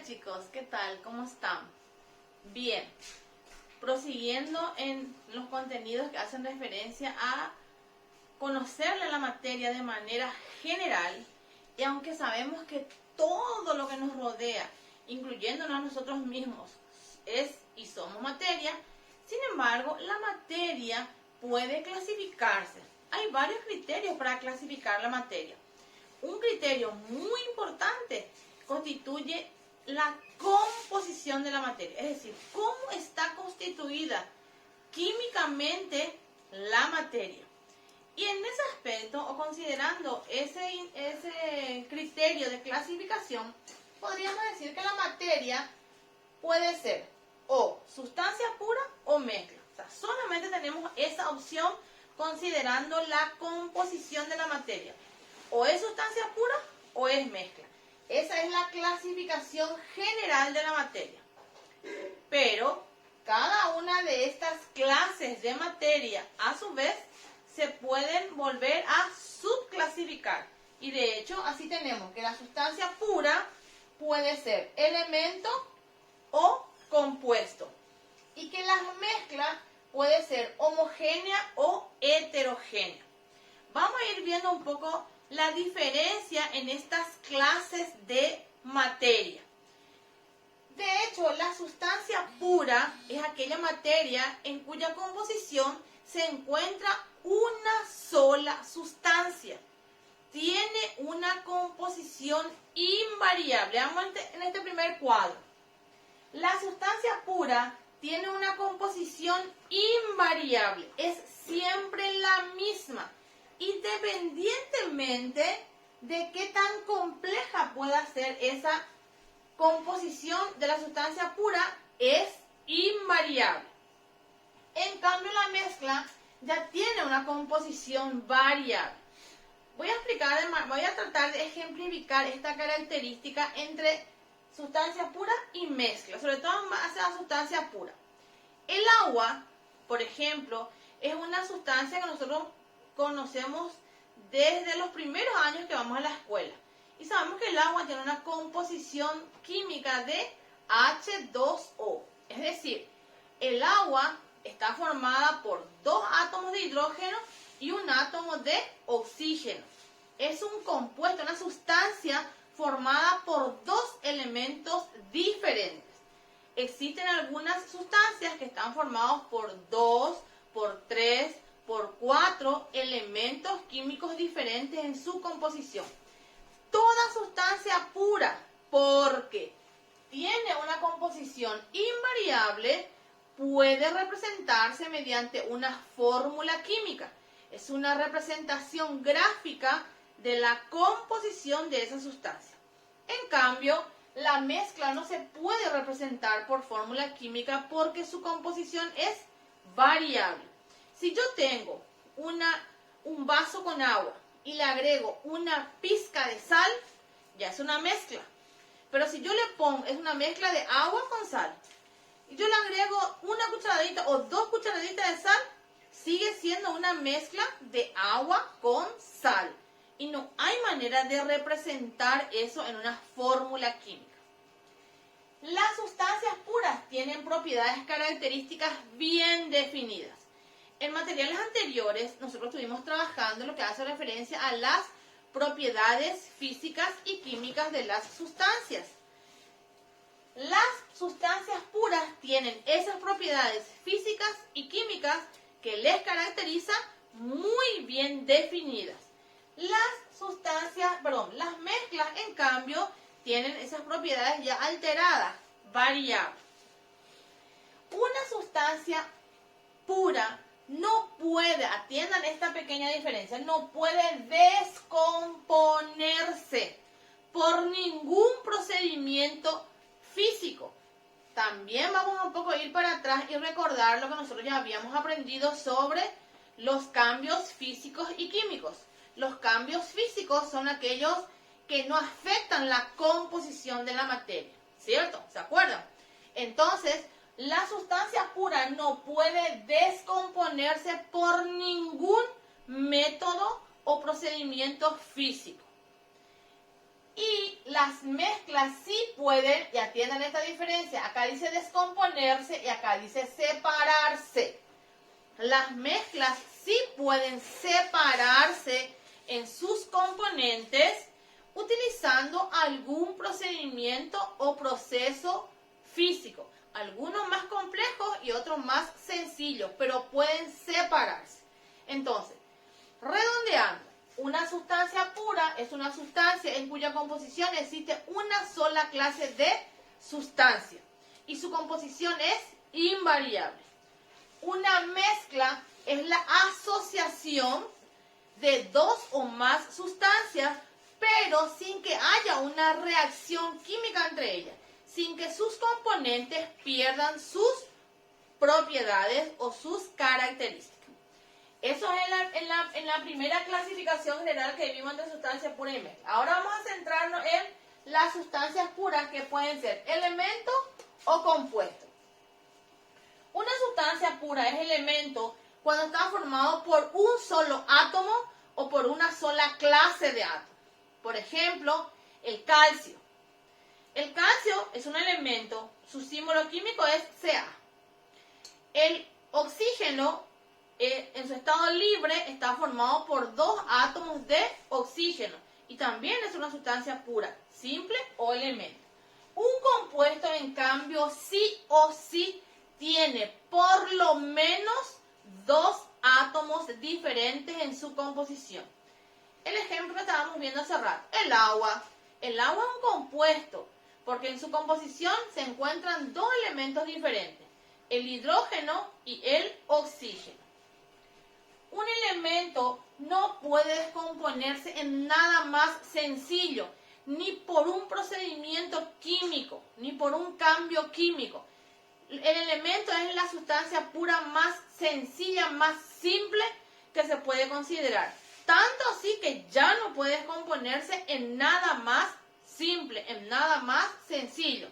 chicos, ¿qué tal? ¿Cómo están? Bien, prosiguiendo en los contenidos que hacen referencia a conocerle la materia de manera general, y aunque sabemos que todo lo que nos rodea, incluyéndonos a nosotros mismos, es y somos materia, sin embargo, la materia puede clasificarse. Hay varios criterios para clasificar la materia. Un criterio muy importante constituye la composición de la materia, es decir, cómo está constituida químicamente la materia. Y en ese aspecto, o considerando ese criterio de clasificación, podríamos decir que la materia puede ser o sustancia pura o mezcla. O sea, solamente tenemos esa opción considerando la composición de la materia. O es sustancia pura o es mezcla. Esa es la clasificación general de la materia. Pero cada una de estas clases de materia, a su vez, se pueden volver a subclasificar. Y de hecho, así tenemos que la sustancia pura puede ser elemento o compuesto. Y que las mezclas puede ser homogénea o heterogénea. Vamos a ir viendo un poco la diferencia en estas clases de materia. De hecho, la sustancia pura es aquella materia en cuya composición se encuentra una sola sustancia. Tiene una composición invariable. Vamos en este primer cuadro. La sustancia pura tiene una composición invariable. Es siempre la misma, independientemente de qué tan compleja pueda ser esa composición de la sustancia pura, es invariable. En cambio, la mezcla ya tiene una composición variable. Voy a tratar de ejemplificar esta característica entre sustancia pura y mezcla, sobre todo en base a la sustancia pura. El agua, por ejemplo, es una sustancia que nosotros conocemos desde los primeros años que vamos a la escuela. Y sabemos que el agua tiene una composición química de H2O. Es decir, el agua está formada por dos átomos de hidrógeno y un átomo de oxígeno. Es un compuesto, una sustancia formada por dos elementos diferentes. Existen algunas sustancias que están formadas por 2, por 3, por 4 elementos químicos diferentes en su composición. Toda sustancia pura, porque tiene una composición invariable, puede representarse mediante una fórmula química. Es una representación gráfica de la composición de esa sustancia. En cambio, la mezcla no se puede representar por fórmula química porque su composición es variable. Si yo tengo un vaso con agua y le agrego una pizca de sal, ya es una mezcla. Pero si yo le pongo, es una mezcla de agua con sal, y yo le agrego una cucharadita o 2 cucharaditas de sal, sigue siendo una mezcla de agua con sal. Y no hay manera de representar eso en una fórmula química. Las sustancias puras tienen propiedades características bien definidas. En materiales anteriores, nosotros estuvimos trabajando lo que hace referencia a las propiedades físicas y químicas de las sustancias. Las sustancias puras tienen esas propiedades físicas y químicas que les caracterizan muy bien definidas. Las mezclas, en cambio, tienen esas propiedades ya alteradas, variables. Una sustancia pura no puede, atiendan esta pequeña diferencia, no puede descomponerse por ningún procedimiento físico. También vamos un poco a ir para atrás y recordar lo que nosotros ya habíamos aprendido sobre los cambios físicos y químicos. Los cambios físicos son aquellos que no afectan la composición de la materia, ¿cierto? ¿Se acuerdan? Entonces, la sustancia pura no puede descomponerse por ningún método o procedimiento físico. Y las mezclas sí pueden, y atiendan esta diferencia, acá dice descomponerse y acá dice separarse. Las mezclas sí pueden separarse en sus componentes utilizando algún procedimiento o proceso físico. Algunos más complejos y otros más sencillos, pero pueden separarse. Entonces, redondeando, una sustancia pura es una sustancia en cuya composición existe una sola clase de sustancia y su composición es invariable. Una mezcla es la asociación de dos o más sustancias, pero sin que haya una reacción química entre ellas, sin que sus componentes pierdan sus propiedades o sus características. Eso es en la primera clasificación general que vimos entre sustancias puras y mezcla. Ahora vamos a centrarnos en las sustancias puras que pueden ser elementos o compuestos. Una sustancia pura es elemento cuando está formado por un solo átomo o por una sola clase de átomos. Por ejemplo, el calcio. El calcio es un elemento, su símbolo químico es Ca. El oxígeno, en su estado libre, está formado por dos átomos de oxígeno y también es una sustancia pura, simple o elemento. Un compuesto, en cambio, sí o sí tiene por lo menos dos átomos diferentes en su composición. El ejemplo que estábamos viendo hace rato, el agua. El agua es un compuesto porque en su composición se encuentran dos elementos diferentes, el hidrógeno y el oxígeno. Un elemento no puede descomponerse en nada más sencillo, ni por un procedimiento químico, ni por un cambio químico. El elemento es la sustancia pura más sencilla, más simple que se puede considerar. Tanto así que ya no puede descomponerse en nada más simple, en nada más sencillo.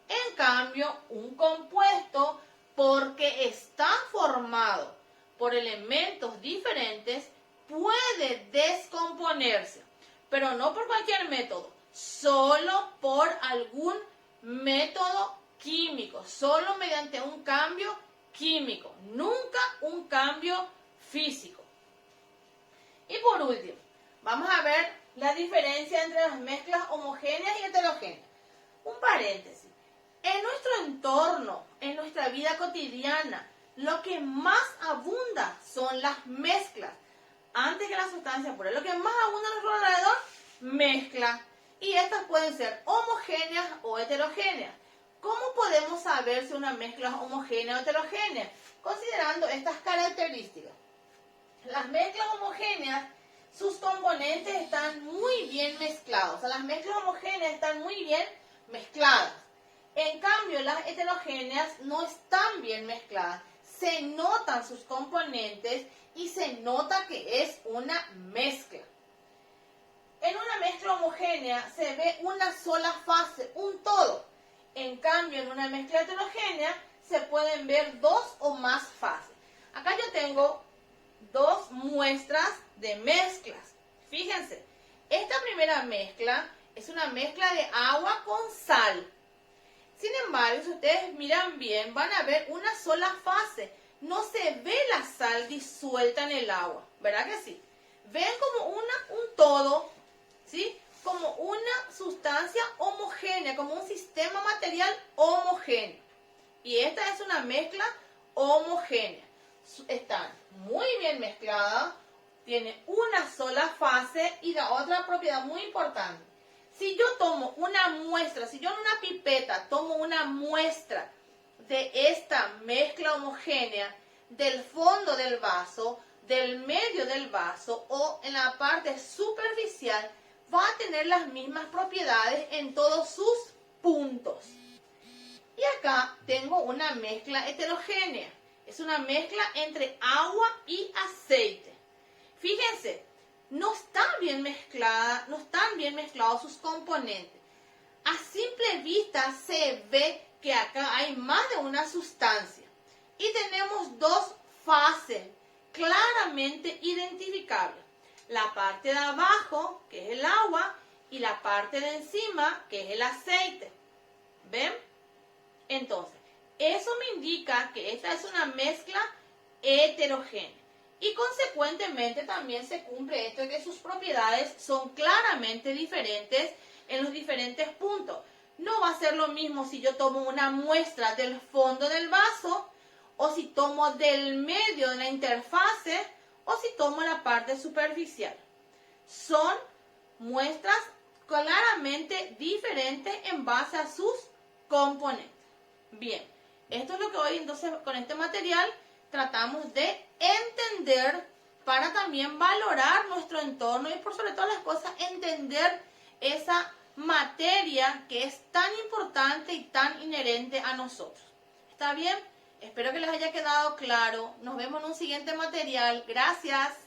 En cambio, un compuesto, porque está formado por elementos diferentes, puede descomponerse, pero no por cualquier método, solo por algún método químico, solo mediante un cambio químico, nunca un cambio físico. Y por último, vamos a ver la diferencia entre las mezclas homogéneas y heterogéneas. Un paréntesis. En nuestro entorno, en nuestra vida cotidiana, lo que más abunda son las mezclas, antes que las sustancias puras. Lo que más abunda a nuestro alrededor, mezcla. Y estas pueden ser homogéneas o heterogéneas. ¿Cómo podemos saber si una mezcla es homogénea o heterogénea? Considerando estas características. Las mezclas homogéneas, sus componentes están muy bien mezclados. O sea, las mezclas homogéneas están muy bien mezcladas. En cambio, las heterogéneas no están bien mezcladas. Se notan sus componentes y se nota que es una mezcla. En una mezcla homogénea se ve una sola fase, un todo. En cambio, en una mezcla heterogénea se pueden ver dos o más fases. Acá yo tengo dos muestras de mezclas. Fíjense, esta primera mezcla es una mezcla de agua con sal. Sin embargo, si ustedes miran bien, van a ver una sola fase. No se ve la sal disuelta en el agua, ¿verdad que sí? Ven como un todo, ¿sí? Como una sustancia homogénea, como un sistema material homogéneo. Y esta es una mezcla homogénea. Están muy bien mezcladas, tiene una sola fase y la otra propiedad muy importante. Si yo tomo una muestra, si yo en una pipeta tomo una muestra de esta mezcla homogénea del fondo del vaso, del medio del vaso o en la parte superficial, va a tener las mismas propiedades en todos sus puntos. Y acá tengo una mezcla heterogénea. Es una mezcla entre agua y aceite. Fíjense, no están bien mezcladas, no están bien mezclados sus componentes. A simple vista se ve que acá hay más de una sustancia. Y tenemos dos fases claramente identificables. La parte de abajo, que es el agua, y la parte de encima, que es el aceite. ¿Ven? Entonces, eso me indica que esta es una mezcla heterogénea. Y consecuentemente también se cumple esto de que sus propiedades son claramente diferentes en los diferentes puntos. No va a ser lo mismo si yo tomo una muestra del fondo del vaso, o si tomo del medio de la interfase, o si tomo la parte superficial. Son muestras claramente diferentes en base a sus componentes. Bien, esto es lo que hoy entonces con este material tratamos de entender para también valorar nuestro entorno y por sobre todas las cosas entender esa materia que es tan importante y tan inherente a nosotros. ¿Está bien? Espero que les haya quedado claro. Nos vemos en un siguiente material. Gracias.